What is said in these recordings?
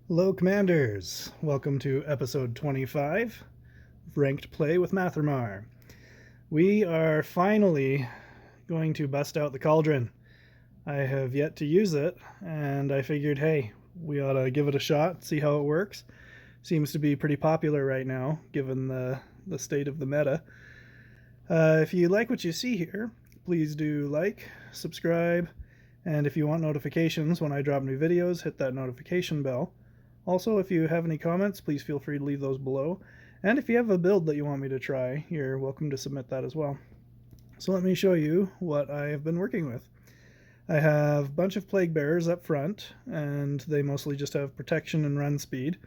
Hello, Commanders! Welcome to episode 25 of Ranked Play with Matthremar. We are finally going to bust out the Cauldron. I have yet to use it, and I figured, hey, we ought to give it a shot, see how it works. Seems to be pretty popular right now, given the state of the meta. If you like what you see here, please do like, subscribe, and if you want notifications when I drop new videos, hit that notification bell. Also, if you have any comments, please feel free to leave those below. And if you have a build that you want me to try, you're welcome to submit that as well. So let me show you what I have been working with. I have a bunch of Plaguebearers up front, and they mostly just have protection and run speed.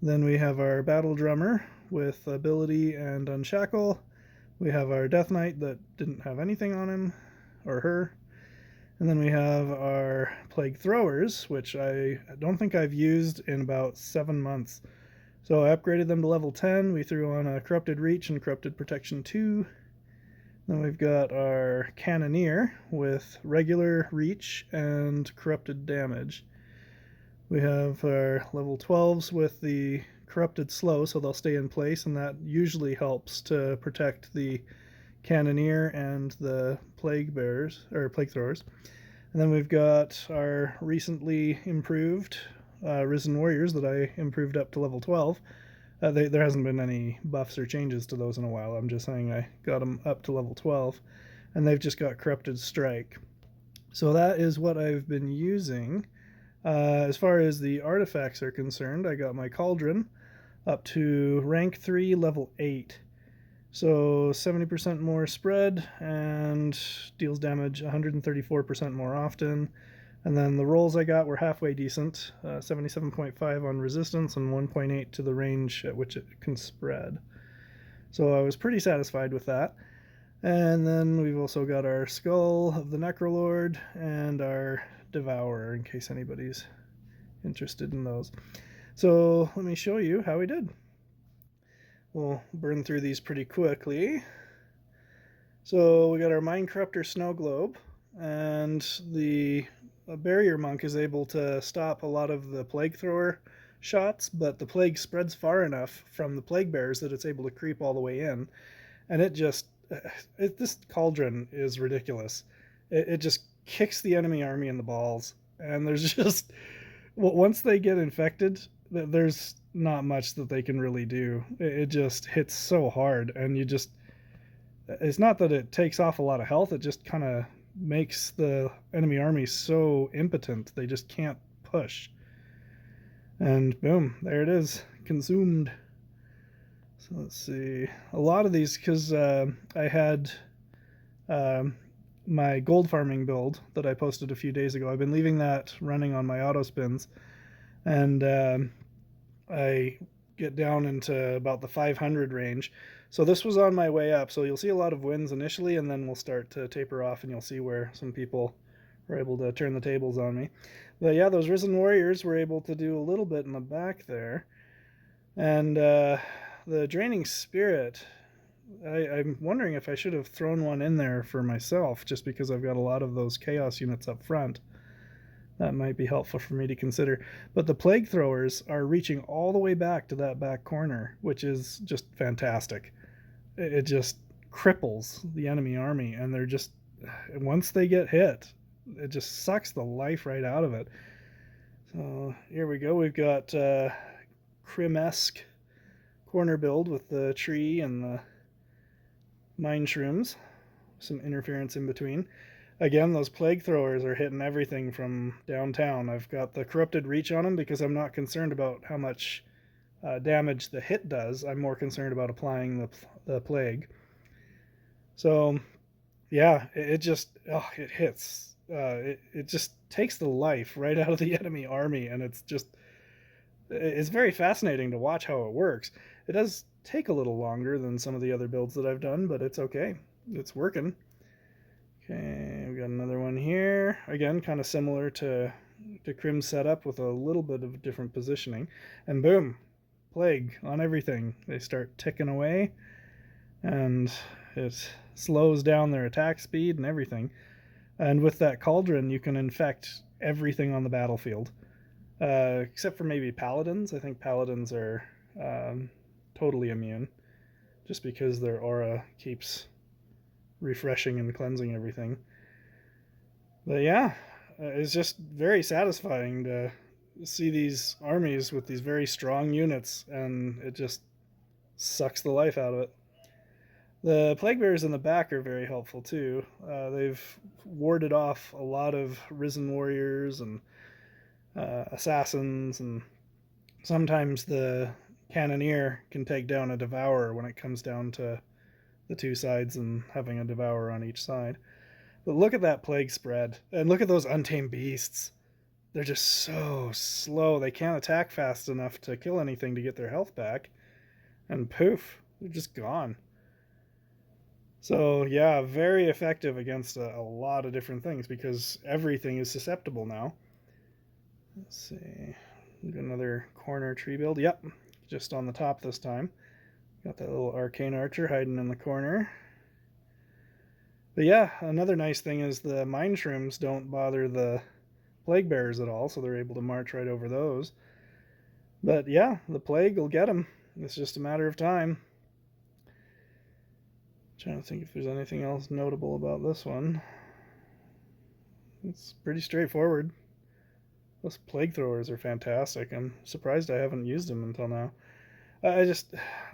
Then we have our Battle Drummer with ability and Unshackle. We have our Death Knight that didn't have anything on him, or her. And then we have our Plague Throwers, which I don't think I've used in about 7 months. So I upgraded them to level 10. We threw on a Corrupted Reach and Corrupted Protection 2. Then we've got our Cannoneer with regular Reach and Corrupted Damage. We have our level 12s with the Corrupted Slow, so they'll stay in place, and that usually helps to protect the Cannoneer and the Plaguebearers, or Plague Throwers. And then we've got our recently improved Risen Warriors that I improved up to level 12. There hasn't been any buffs or changes to those in a while. I'm just saying I got them up to level 12. And they've just got Corrupted Strike. So that is what I've been using. As far as the artifacts are concerned, I got my Cauldron up to rank 3, level 8. So 70% more spread and deals damage 134% more often. And then the rolls I got were halfway decent, 77.5 on resistance and 1.8 to the range at which it can spread. So I was pretty satisfied with that. And then we've also got our Skull of the Necrolord and our Devourer, in case anybody's interested in those. So let me show you how we did. We'll burn through these pretty quickly. So we got our Mind Corruptor Snow Globe, and the Barrier Monk is able to stop a lot of the Plague Thrower shots, but the plague spreads far enough from the Plaguebearers that it's able to creep all the way in. And this Cauldron is ridiculous. It just kicks the enemy army in the balls, and there's just, once they get infected, there's not much that they can really do. It just hits so hard, and it's not that it takes off a lot of health, it just kind of makes the enemy army so impotent they just can't push. And boom, there it is, consumed. So let's see, a lot of these, because I had my gold farming build that I posted a few days ago. I've been leaving that running on my auto spins, and I get down into about the 500 range. So this was on my way up. So you'll see a lot of wins initially, and then we'll start to taper off, and you'll see where some people were able to turn the tables on me. But yeah, those Risen Warriors were able to do a little bit in the back there. And the Draining Spirit, I'm wondering if I should have thrown one in there for myself, just because I've got a lot of those Chaos units up front. That might be helpful for me to consider. But the Plague Throwers are reaching all the way back to that back corner, which is just fantastic. It just cripples the enemy army, and they're just, once they get hit, it just sucks the life right out of it. So here we go. We've got Crim-esque corner build with the tree and the mine shrooms, some interference in between. Again, those Plague Throwers are hitting everything from downtown. I've got the Corrupted Reach on them because I'm not concerned about how much damage the hit does. I'm more concerned about applying the plague. So, yeah, it hits. It just takes the life right out of the enemy army, and it's very fascinating to watch how it works. It does take a little longer than some of the other builds that I've done, but it's okay. It's working. Okay, we got another one here. Again, kind of similar to Crim's setup with a little bit of different positioning. And boom, plague on everything. They start ticking away, and it slows down their attack speed and everything. And with that Cauldron, you can infect everything on the battlefield. except for maybe paladins. I think paladins are totally immune, just because their aura keeps refreshing and cleansing everything. But yeah, it's just very satisfying to see these armies with these very strong units, and it just sucks the life out of it. The Plaguebearers in the back are very helpful too. They've warded off a lot of Risen Warriors and Assassins, and sometimes the Cannoneer can take down a Devourer when it comes down to the two sides and having a Devourer on each side. But look at that plague spread, and look at those Untamed Beasts. They're just so slow. They can't attack fast enough to kill anything to get their health back. And poof, they're just gone. So yeah, very effective against a lot of different things because everything is susceptible now. Let's see. Another corner tree build. Yep, just on the top this time. Got that little arcane archer hiding in the corner. But yeah, another nice thing is the mine shrooms don't bother the Plaguebearers at all, so they're able to march right over those. But yeah, the plague will get them. It's just a matter of time. Trying to think if there's anything else notable about this one. It's pretty straightforward. Those plague throwers are fantastic. I'm surprised I haven't used them until now. I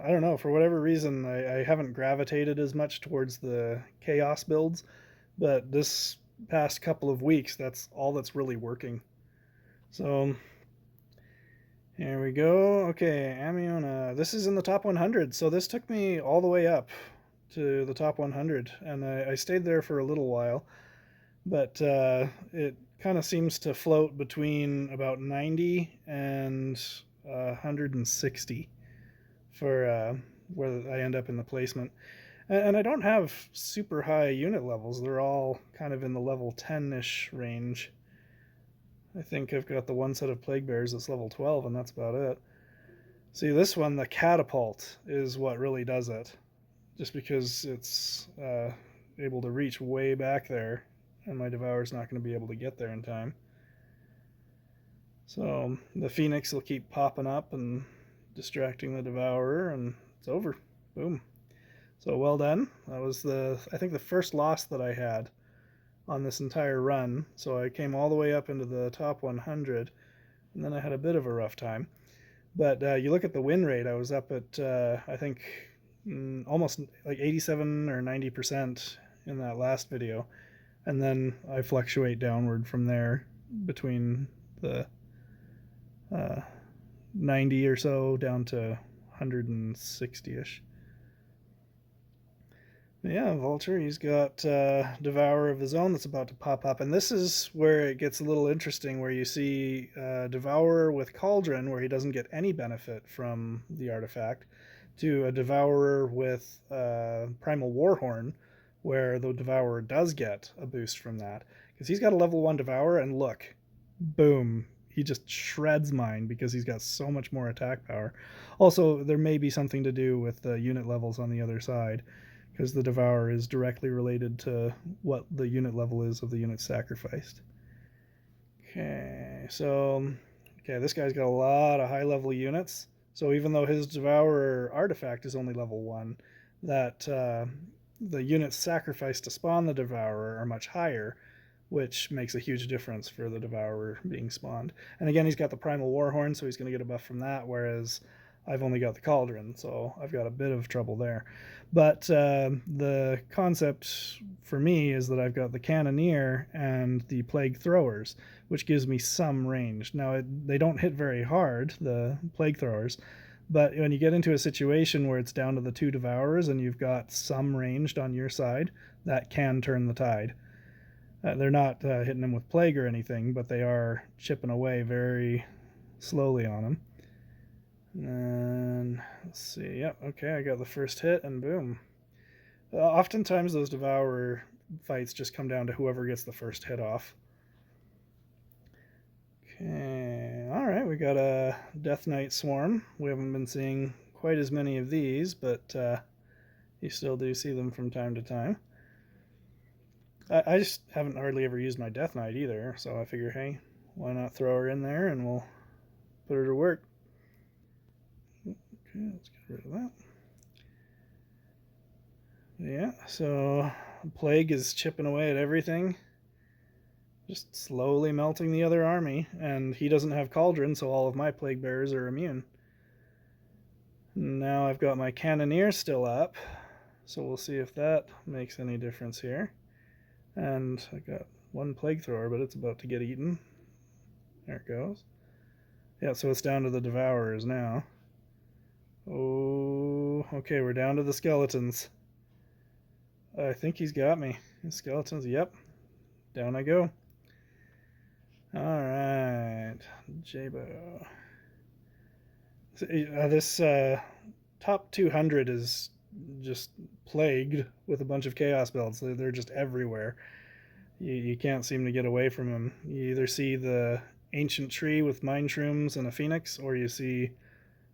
don't know, for whatever reason, I haven't gravitated as much towards the chaos builds, but this past couple of weeks, that's all that's really working. So, here we go. Okay, Amiona. This is in the top 100, so this took me all the way up to the top 100, and I stayed there for a little while, but it kind of seems to float between about 90 and 160 for where I end up in the placement. And I don't have super high unit levels. They're all kind of in the level 10-ish range. I think I've got the one set of Plaguebearers that's level 12, and that's about it. See, this one, the catapult, is what really does it. Just because it's able to reach way back there, and my Devourer's not going to be able to get there in time. So the Phoenix will keep popping up and distracting the Devourer, and it's over. Boom. So well done. That was I think the first loss that I had on this entire run. So I came all the way up into the top 100, and then I had a bit of a rough time. But you look at the win rate, I was up at, I think, almost like 87 or 90% in that last video. And then I fluctuate downward from there between the 90 or so down to 160-ish. Yeah, Vulture, he's got Devourer of his own that's about to pop up. And this is where it gets a little interesting, where you see Devourer with Cauldron, where he doesn't get any benefit from the artifact, to a Devourer with Primal Warhorn, where the Devourer does get a boost from that. Because he's got a level 1 Devourer, and look, boom, he just shreds mine because he's got so much more attack power. Also, there may be something to do with the unit levels on the other side, because the Devourer is directly related to what the unit level is of the unit sacrificed. Okay, so this guy's got a lot of high level units. So even though his Devourer artifact is only level 1, that the units sacrificed to spawn the Devourer are much higher, which makes a huge difference for the Devourer being spawned. And again, he's got the Primal Warhorn, so he's going to get a buff from that, whereas I've only got the Cauldron, so I've got a bit of trouble there. But the concept for me is that I've got the Cannoneer and the Plague Throwers, which gives me some range. Now, they don't hit very hard, the Plague Throwers, but when you get into a situation where it's down to the 2 Devourers and you've got some ranged on your side, that can turn the tide. They're not hitting them with Plague or anything, but they are chipping away very slowly on them. And let's see. Yep, okay, I got the first hit, and boom. Oftentimes those Devourer fights just come down to whoever gets the first hit off. Okay, alright, we got a Death Knight Swarm. We haven't been seeing quite as many of these, but you still do see them from time to time. I just haven't hardly ever used my Death Knight either, so I figure, hey, why not throw her in there and we'll put her to work. Okay, let's get rid of that. Yeah, so Plague is chipping away at everything. Just slowly melting the other army. And he doesn't have Cauldron, so all of my Plaguebearers are immune. Now I've got my Cannoneer still up. So we'll see if that makes any difference here. And I got one Plague Thrower, but it's about to get eaten. There it goes. Yeah, so it's down to the Devourers now. Oh, okay, we're down to the skeletons. I think he's got me. The skeletons, yep. Down I go. Alright, Jabo. This top 200 is just plagued with a bunch of chaos builds. They're just everywhere. You can't seem to get away from them. You either see the ancient tree with mind shrooms and a phoenix, or you see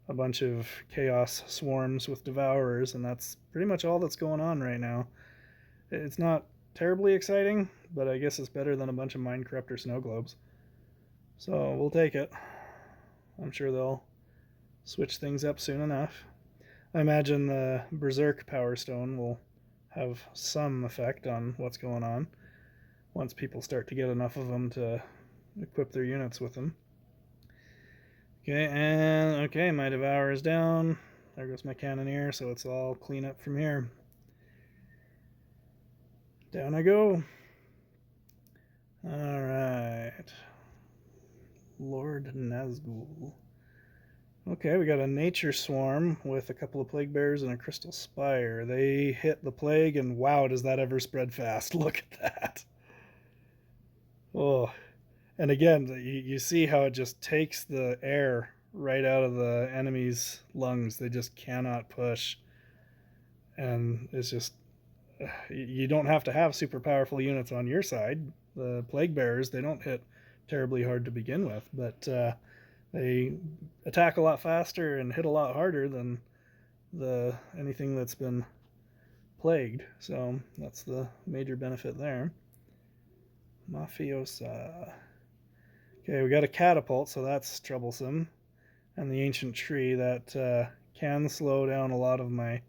a bunch of chaos swarms with devourers, and that's pretty much all that's going on right now. It's not terribly exciting, but I guess it's better than a bunch of mind corruptor snow globes. So we'll take it. I'm sure they'll switch things up soon enough. I imagine the Berserk Power Stone will have some effect on what's going on once people start to get enough of them to equip their units with them. Okay, my Devourer is down. There goes my Cannoneer, so it's all clean up from here. Down I go. Alright. Lord Nazgul. Okay, we got a Nature Swarm with a couple of Plaguebearers and a Crystal Spire. They hit the Plague, and wow, does that ever spread fast. Look at that. Oh. And again, you see how it just takes the air right out of the enemy's lungs. They just cannot push. And it's just... You don't have to have super powerful units on your side. The Plaguebearers, they don't hit terribly hard to begin with, but they attack a lot faster and hit a lot harder than anything that's been plagued. So that's the major benefit there. Mafiosa. Okay, we got a catapult, so that's troublesome. And the ancient tree, that can slow down a lot of my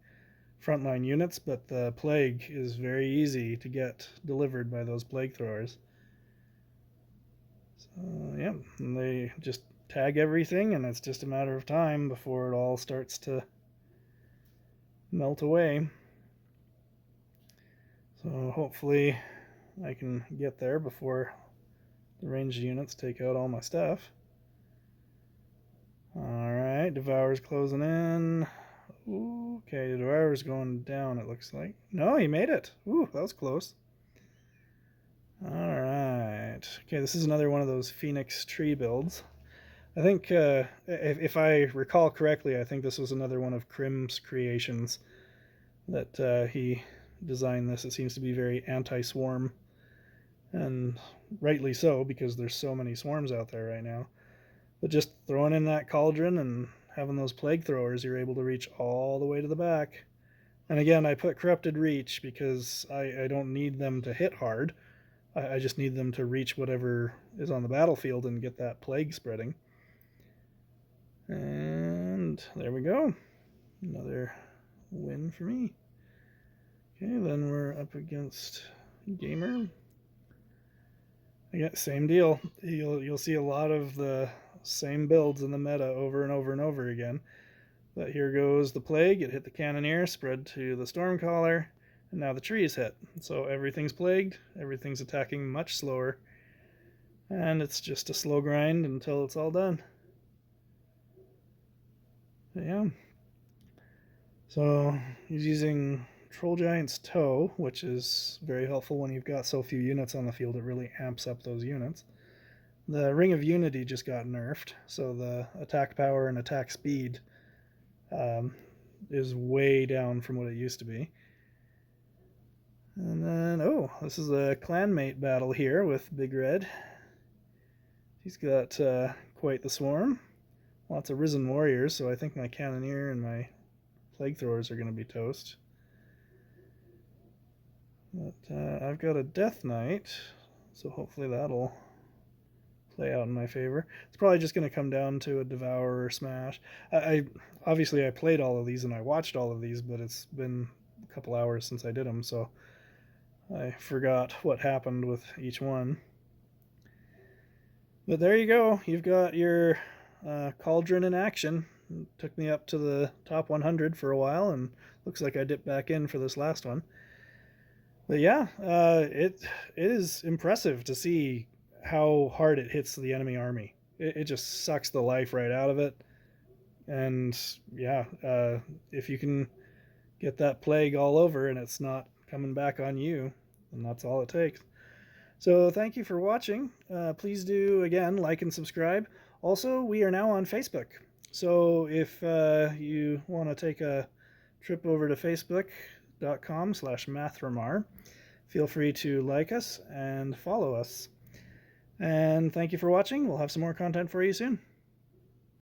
frontline units, but the plague is very easy to get delivered by those plague throwers. So yeah, and they just tag everything, and it's just a matter of time before it all starts to melt away. So hopefully I can get there before the ranged units take out all my stuff. Alright, Devourer's closing in. Ooh, okay, Devourer's going down, it looks like. No, he made it. Ooh, that was close. Alright. Okay, this is another one of those Phoenix tree builds. I think, if I recall correctly, I think this was another one of Krim's creations that he designed this. It seems to be very anti-swarm, and rightly so, because there's so many swarms out there right now. But just throwing in that Cauldron and having those plague throwers, you're able to reach all the way to the back. And again, I put Corrupted Reach because I don't need them to hit hard. I just need them to reach whatever is on the battlefield and get that plague spreading. And there we go. Another win for me. Okay, then we're up against Gamer. Yeah, same deal. You'll see a lot of the same builds in the meta over and over and over again. But here goes the plague. It hit the Cannoneer, spread to the Stormcaller, and now the tree is hit. So everything's plagued, everything's attacking much slower, and it's just a slow grind until it's all done. Yeah. So he's using Troll Giant's Toe, which is very helpful when you've got so few units on the field. It really amps up those units. The Ring of Unity just got nerfed, so the attack power and attack speed is way down from what it used to be. And then, oh, this is a clanmate battle here with Big Red. He's got quite the swarm. Lots of Risen Warriors, so I think my Cannoneer and my Plague Throwers are going to be toast. But I've got a Death Knight, so hopefully that'll play out in my favor. It's probably just going to come down to a Devourer smash. Obviously I played all of these and I watched all of these, but it's been a couple hours since I did them, so I forgot what happened with each one. But there you go. You've got your Cauldron in action. It took me up to the top 100 for a while, and looks like I dipped back in for this last one. But yeah, it is impressive to see how hard it hits the enemy army. It just sucks the life right out of it. And yeah, if you can get that plague all over and it's not coming back on you, then that's all it takes. So thank you for watching. Please do, again, like and subscribe. Also, we are now on Facebook. So if you want to take a trip over to facebook.com/Matthremar, feel free to like us and follow us. And thank you for watching. We'll have some more content for you soon.